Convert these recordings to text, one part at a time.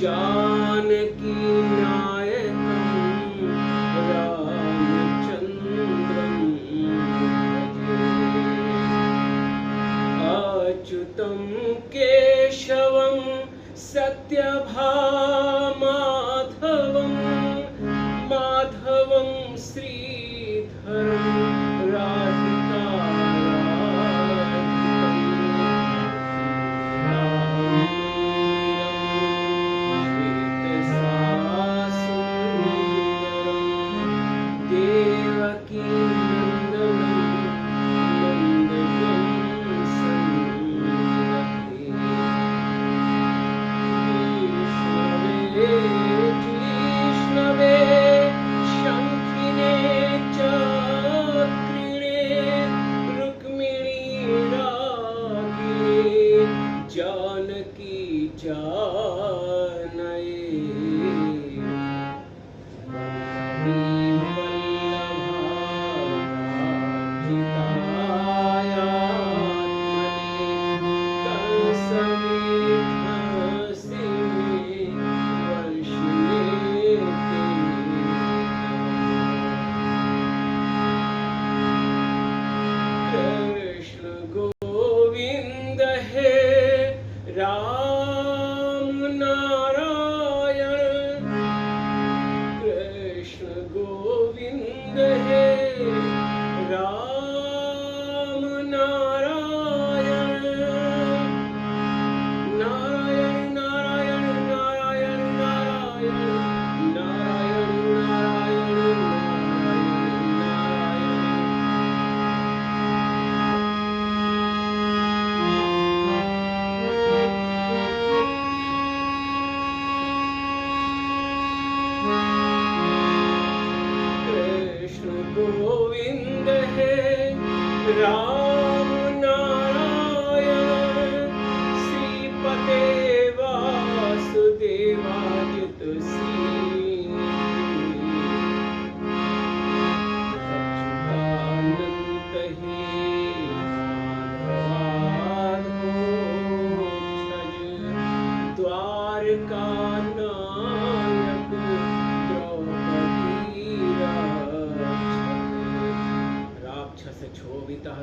जानकी नायकं रामचन्द्रं अच्युतं केशवं सत्यभामाधवं माधवं श्रीधरं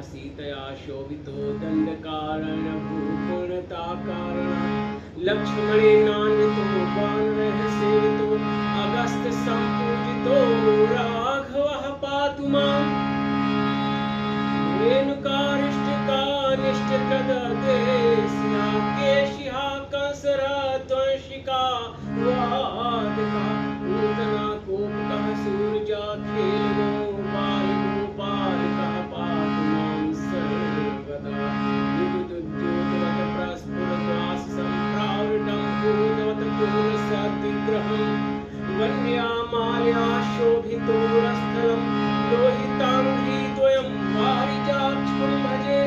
सीतया शोभितो दंडकारण भूपूर्णताकारण लक्ष्मणेनान्वितो वानरः सेवितो अगस्त संपूजितो राघवः पातु मां रेणुकारिष्टकानिष्टप्रददेशिहा केशिहा कंसरध्वंसिका वादका नूतना कोपकः सूर्या खेलनो बालगोपालकः पातु मां सर्वदा विद्युद्योतवत् प्रस्फुरद्वास सम्प्रावृतं पूर्णवत् पूर्णसद्विग्रहं वन्यामाल्या शोभितोरस्थलं लोहिताङ्घ्रिद्वयं पारिजाक्षं भजे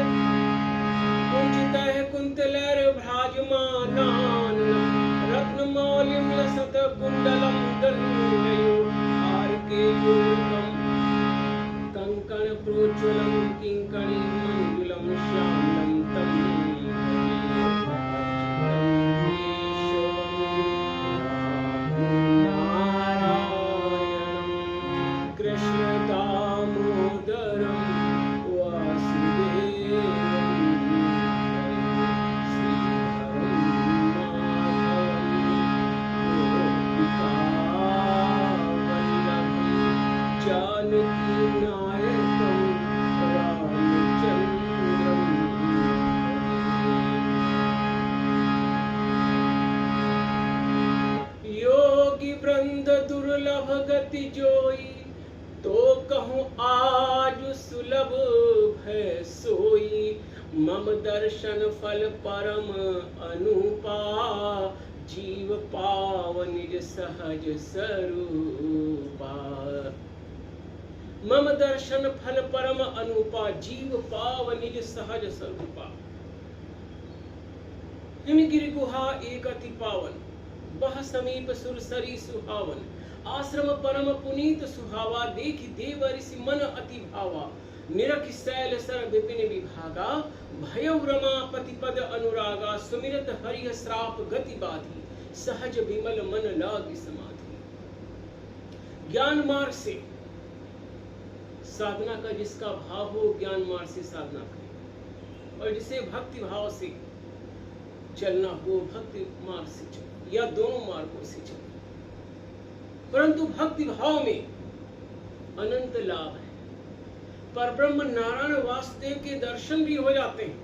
कुञ्चितः कुन्तलैर्भ्राजमानाननं रत्नमौलिं लसत्कुण्डलं दण्डयो हारकेयूरकं कङ्कणप्रोज्ज्वलं किङ्कणीमण्डलं श्यामलं तं दुर्लभ गति जोई तो कहूँ आज सुलभ भय सोई मम दर्शन फल परम अनुपा जीव पाव निज सहज स्वरूपा मम दर्शन फल परम अनुपा जीव पाव निज सहज स्वरूपा हिमगिरि गुहा एक अति पावन बह समीप सुरसरी सुहावन आश्रम परम पुनीत सुहावा देखि देव ऋषि मन अति भावा निरख शैल सर विपिन विभागा भयउ रमा पतिपद अनुरागा सुमिरत हरिह श्राप गति बाधी सहज विमल मन लागी समाधि। ज्ञान मार्ग से साधना का जिसका भाव हो, ज्ञान मार्ग से साधना करे, और जिसे भक्ति भाव से चलना हो, भक्ति मार्ग से चले, या दोनों मार्गों से चले। परंतु भक्ति भाव में अनंत लाभ है। परब्रह्म नारायण वासुदेव के दर्शन भी हो जाते हैं,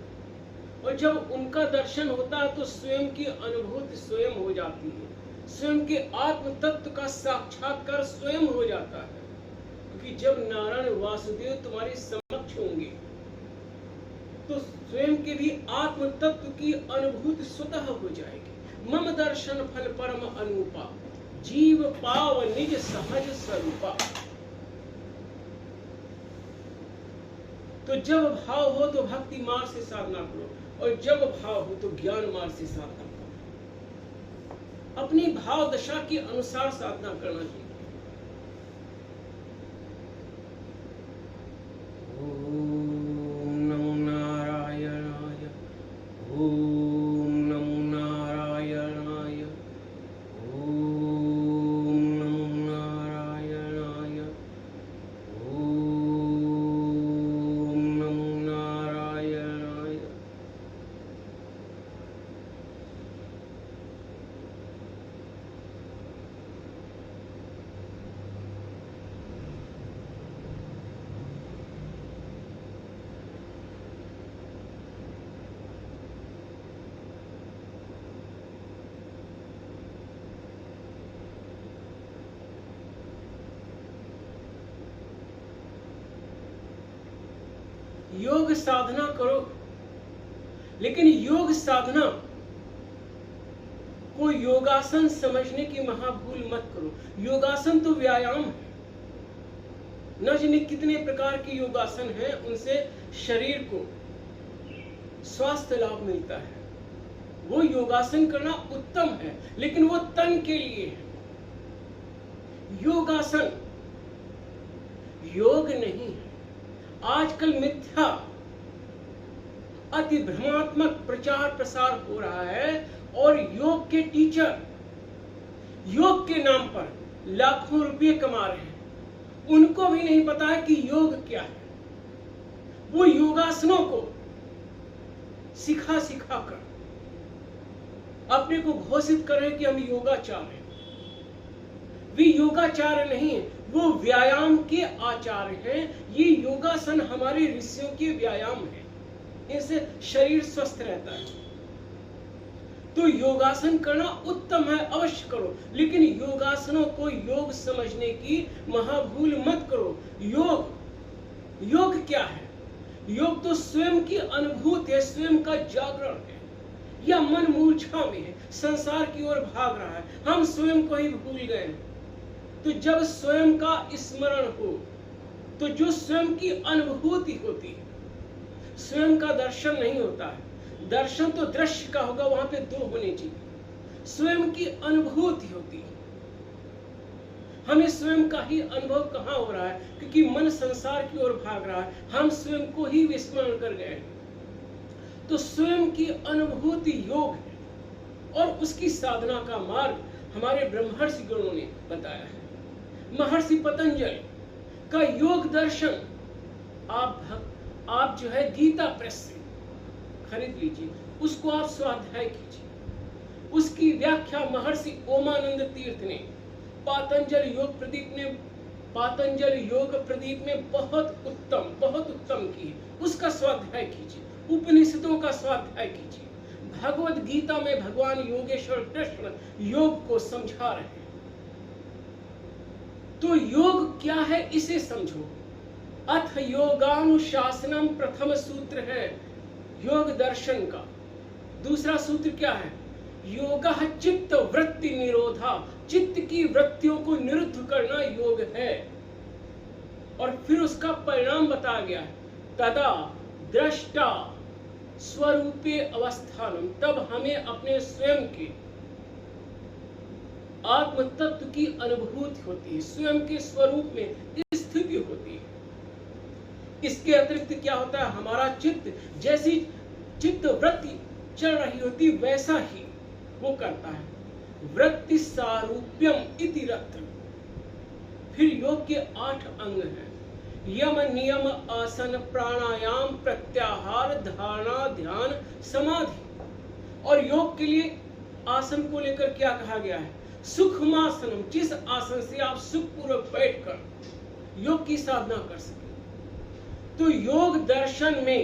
और जब उनका दर्शन होता है तो स्वयं की अनुभूति स्वयं हो जाती है, स्वयं के आत्म तत्व का साक्षात्कार स्वयं हो जाता है। क्योंकि जब नारायण वासुदेव तुम्हारे समक्ष होंगे तो स्वयं के भी आत्म तत्व की अनुभूति स्वतः हो जाएगी। मम दर्शन फल परम अनुपा, जीव पाव निज सहज स्वरूपा। तो जब भाव हो तो भक्ति मार्ग से साधना करो, और जब भाव हो तो ज्ञान मार्ग से साधना करो। अपनी भाव दशा के अनुसार साधना करना चाहिए। ओम नमो नारायणाय, ओम नमो नारायणाय, ओम नमो नारायणाय, ओम नमो नारायणाय। योग साधना करो, लेकिन योग साधना को योगासन समझने की महाभूल मत करो। योगासन तो व्यायाम है, न जाने कितने प्रकार के योगासन हैं, उनसे शरीर को स्वास्थ्य लाभ मिलता है। वो योगासन करना उत्तम है, लेकिन वो तन के लिए है। योगासन योग नहीं है। आजकल मिथ्या अति भ्रमात्मक प्रचार प्रसार हो रहा है, और योग के टीचर योग के नाम पर लाखों रुपए कमा रहे हैं। उनको भी नहीं पता है कि योग क्या है। वो योगासनों को सिखा सिखा कर अपने को घोषित कर रहे हैं कि हम योगाचार्य हैं। वे योगाचार्य नहीं है, वो व्यायाम के आचार्य हैं। ये योगासन हमारे ऋषियों के व्यायाम है, इनसे शरीर स्वस्थ रहता है। तो योगासन करना उत्तम है, अवश्य करो, लेकिन योगासनों को योग समझने की महाभूल मत करो। योग क्या है? योग तो स्वयं की अनुभूति है, स्वयं का जागरण है। या मन मूर्छा में है, संसार की ओर भाग रहा है, हम स्वयं को ही भूल गए। तो जब स्वयं का स्मरण हो तो जो स्वयं की अनुभूति होती है, स्वयं का दर्शन नहीं होता है। दर्शन तो दृश्य का होगा, वहां पे दो होने चाहिए। स्वयं की अनुभूति होती है। हमें स्वयं का ही अनुभव कहाँ हो रहा है? क्योंकि मन संसार की ओर भाग रहा है, हम स्वयं को ही विस्मरण कर गए। तो स्वयं की अनुभूति योग है, और उसकी साधना का मार्ग हमारे ब्रह्मर्षि गणों ने बताया है। महर्षि पतंजलि का योग दर्शन आप जो है गीता प्रेस से खरीद लीजिए, उसको आप स्वाध्याय कीजिए। उसकी व्याख्या महर्षि ओमानंद तीर्थ ने पातंजल योग प्रदीप में बहुत उत्तम की है। उसका स्वाध्याय कीजिए। उपनिषदों का स्वाध्याय कीजिए। भगवद गीता में भगवान योगेश्वर कृष्ण योग को समझा रहे हैं। तो योग क्या है, इसे समझो। अथ योगानुशासनम प्रथम सूत्र है योग दर्शन का। दूसरा सूत्र क्या है? योगः चित्त वृत्ति निरोधा, चित्त की वृत्तियों को निरुद्ध करना योग है। और फिर उसका परिणाम बताया गया है, तदा दृष्टा स्वरूपे अवस्थानम, तब हमें अपने स्वयं के आत्म तत्व की अनुभूति होती है, स्वयं के स्वरूप में स्थिति होती है। इसके अतिरिक्त क्या होता है? हमारा चित्त जैसी चित्त वृत्ति चल रही होती वैसा ही वो करता है। वृत्ति सारूप्यम इति रत्र। फिर योग के 8 अंग हैं। यम नियम आसन प्राणायाम प्रत्याहार धारणा ध्यान समाधि। और योग के लिए आसन को लेकर क्या कहा गया है? सुखमासनम, जिस आसन से आप सुखपूर्वक बैठकर योग की साधना कर सके। तो योग दर्शन में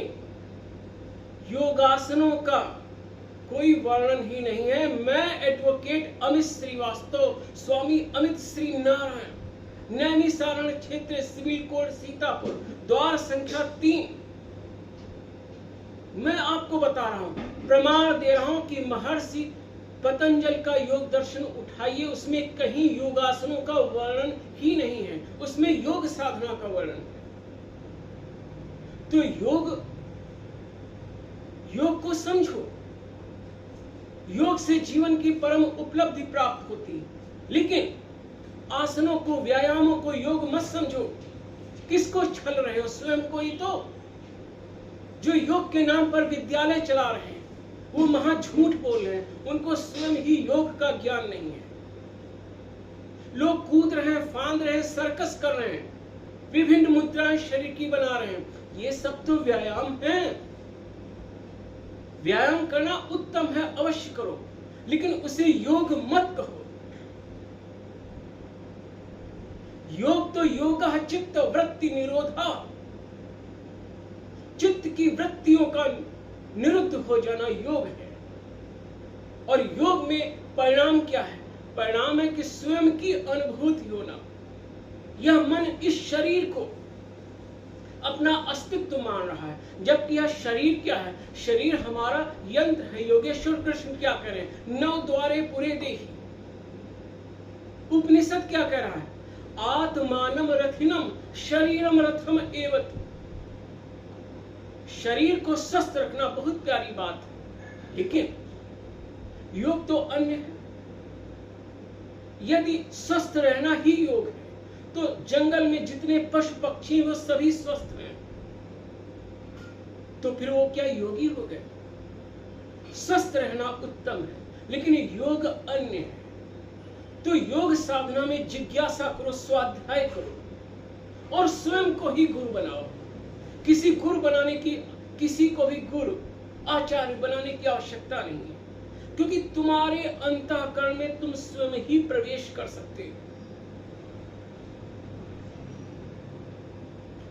योगासनों का कोई वर्णन ही नहीं है। मैं एडवोकेट अमित श्रीवास्तव, स्वामी अमित श्री नारायण, नैमिषारण्य क्षेत्र, सिविल कोड सीतापुर, द्वार संख्या 3, मैं आपको बता रहा हूं, प्रमाण दे रहा हूं कि महर्षि पतंजल का योग दर्शन उठाइए, उसमें कहीं योगासनों का वर्णन ही नहीं है, उसमें योग साधना का वर्णन है। तो योग को समझो। योग से जीवन की परम उपलब्धि प्राप्त होती है, लेकिन आसनों को, व्यायामों को योग मत समझो। किसको छल रहे हो? स्वयं को ही तो। जो योग के नाम पर विद्यालय चला रहे हैं वो महा झूठ बोल रहे हैं, उनको स्वयं ही योग का ज्ञान नहीं है। लोग कूद रहे हैं, फांद रहे हैं, सर्कस कर रहे हैं, विभिन्न मुद्राएं शरीर की बना रहे हैं, ये सब तो व्यायाम है। व्यायाम करना उत्तम है, अवश्य करो, लेकिन उसे योग मत कहो। योग तो योगः चित्त वृत्ति निरोधा, चित्त की वृत्तियों का निरुद्ध हो जाना योग है। और योग में परिणाम क्या है? परिणाम है कि स्वयं की अनुभूति होना। यह मन इस शरीर को अपना अस्तित्व मान रहा है, जबकि यह शरीर क्या है? शरीर हमारा यंत्र है। योगेश्वर कृष्ण क्या कह रहे हैं? 9 द्वारे पुरे देहि। उपनिषद क्या कह रहा है? आत्मानम रथिनम शरीरम रथम एवत। शरीर को स्वस्थ रखना बहुत प्यारी बात है, लेकिन योग तो अन्य है। यदि स्वस्थ रहना ही योग है तो जंगल में जितने पशु पक्षी वो सभी स्वस्थ हैं, तो फिर वो क्या योगी हो गए? स्वस्थ रहना उत्तम है, लेकिन योग अन्य है। तो योग साधना में जिज्ञासा करो, स्वाध्याय करो और स्वयं को ही गुरु बनाओ। किसी को भी गुरु आचार्य बनाने की आवश्यकता नहीं है, क्योंकि तुम्हारे अंतःकरण में तुम स्वयं ही प्रवेश कर सकते हो।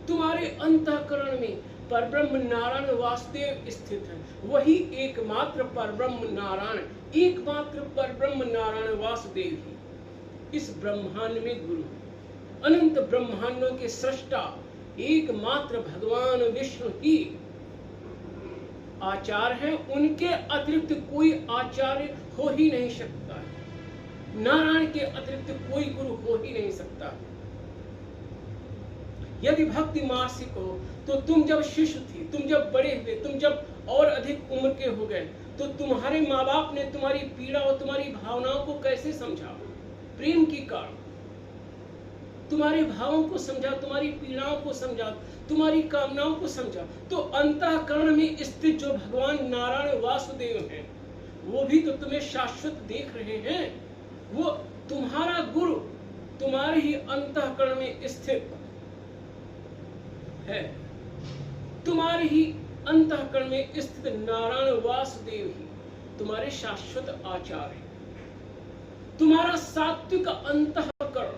तुम्हारे अंतःकरण में परब्रह्म नारायण वासुदेव स्थित है। वही एकमात्र परब्रह्म नारायण, एकमात्र परब्रह्म नारायण वासुदेव ही इस ब्रह्मांड में गुरु है। अनंत ब्रह्मांडों के सृष्टा एकमात्र भगवान विष्णु ही आचार्य है। उनके अतिरिक्त कोई आचार्य हो ही नहीं सकता है। नारायण के अतिरिक्त कोई गुरु हो ही नहीं सकता। यदि भक्ति मार्सिक हो तो तुम जब शिशु थी, तुम जब बड़े हुए, तुम जब और अधिक उम्र के हो गए, तो तुम्हारे माँ बाप ने तुम्हारी पीड़ा और तुम्हारी भावनाओं को कैसे समझा? प्रेम की कारण तुम्हारे भावों को समझा, तुम्हारी पीड़ाओं को समझा, तुम्हारी कामनाओं को समझा। तो अंतःकरण में स्थित जो भगवान नारायण वासुदेव हैं, वो भी तो तुम्हें शाश्वत देख रहे हैं। वो तुम्हारा गुरु तुम्हारे ही अंतःकरण में स्थित है। तुम्हारे ही अंतःकरण में स्थित नारायण वासुदेव ही तुम्हारे शाश्वत आचार्य हैं। तुम्हारा सात्विक अंतःकरण,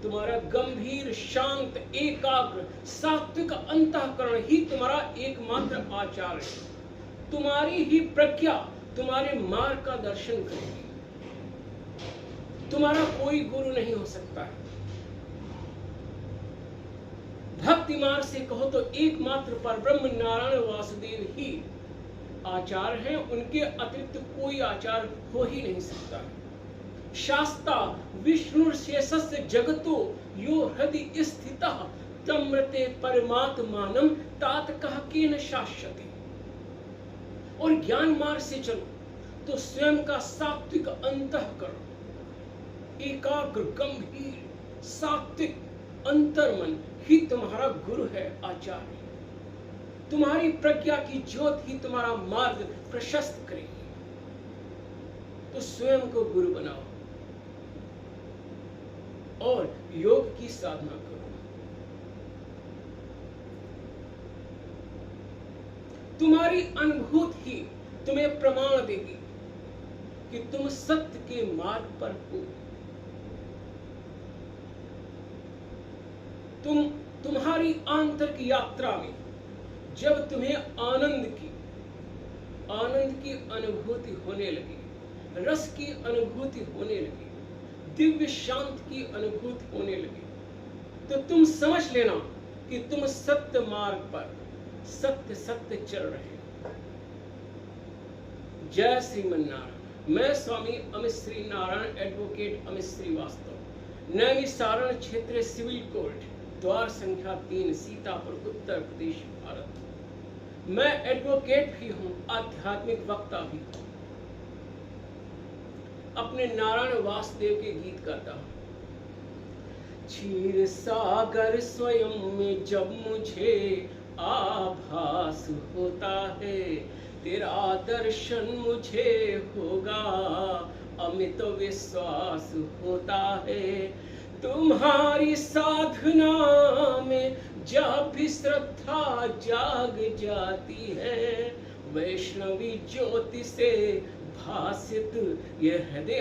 तुम्हारा गंभीर शांत एकाग्र सात्विक अंतःकरण ही तुम्हारा एकमात्र आचार्य है। तुम्हारी ही प्रज्ञा तुम्हारे मार्ग का दर्शन करेगी। तुम्हारा कोई गुरु नहीं हो सकता है। भक्ति मार्ग से कहो तो एकमात्र परब्रह्म नारायण वासुदेव ही आचार्य हैं। उनके अतिरिक्त कोई आचार्य हो ही नहीं सकता। शास्ता विष्णु शेषस्य जगतो यो हृदि स्थितः तम्रते परमात्मानं तात कह केन शाश्यते। और ज्ञान मार्ग से चलो तो स्वयं का सात्विक अंतःकरण, एकाग्र गंभीर सात्विक अंतर्मन ही तुम्हारा गुरु है, आचार्य। तुम्हारी प्रज्ञा की ज्योत ही तुम्हारा मार्ग प्रशस्त करेगी। तो स्वयं को गुरु बनाओ और योग की साधना करो। तुम्हारी अनुभूति ही तुम्हें प्रमाण देगी कि तुम सत्य के मार्ग पर हो। तुम्हारी आंतरिक यात्रा में जब तुम्हें आनंद की अनुभूति होने लगी, रस की अनुभूति होने लगी, दिव्य शांति की अनुभूति होने लगी, तो तुम समझ लेना कि तुम सत्य मार्ग पर सत्य चल रहे हो। जय श्रीमन नारायण। मैं स्वामी अमित श्री नारायण, एडवोकेट अमित श्रीवास्तव, नैमिषारण्य क्षेत्र सिविल कोर्ट, द्वार संख्या 3, सीतापुर, उत्तर प्रदेश, भारत। मैं एडवोकेट भी हूं, आध्यात्मिक वक्ता भी हूं। अपने नारायण वासुदेव के गीत गाता हूं। क्षीर सागर स्वयं में जब मुझे आभास होता है, तेरा दर्शन मुझे होगा अमित विश्वास होता है। तुम्हारी साधना में जब भी श्रद्धा जाग जाती है, वैष्णवी ज्योति से भासित यह हृदय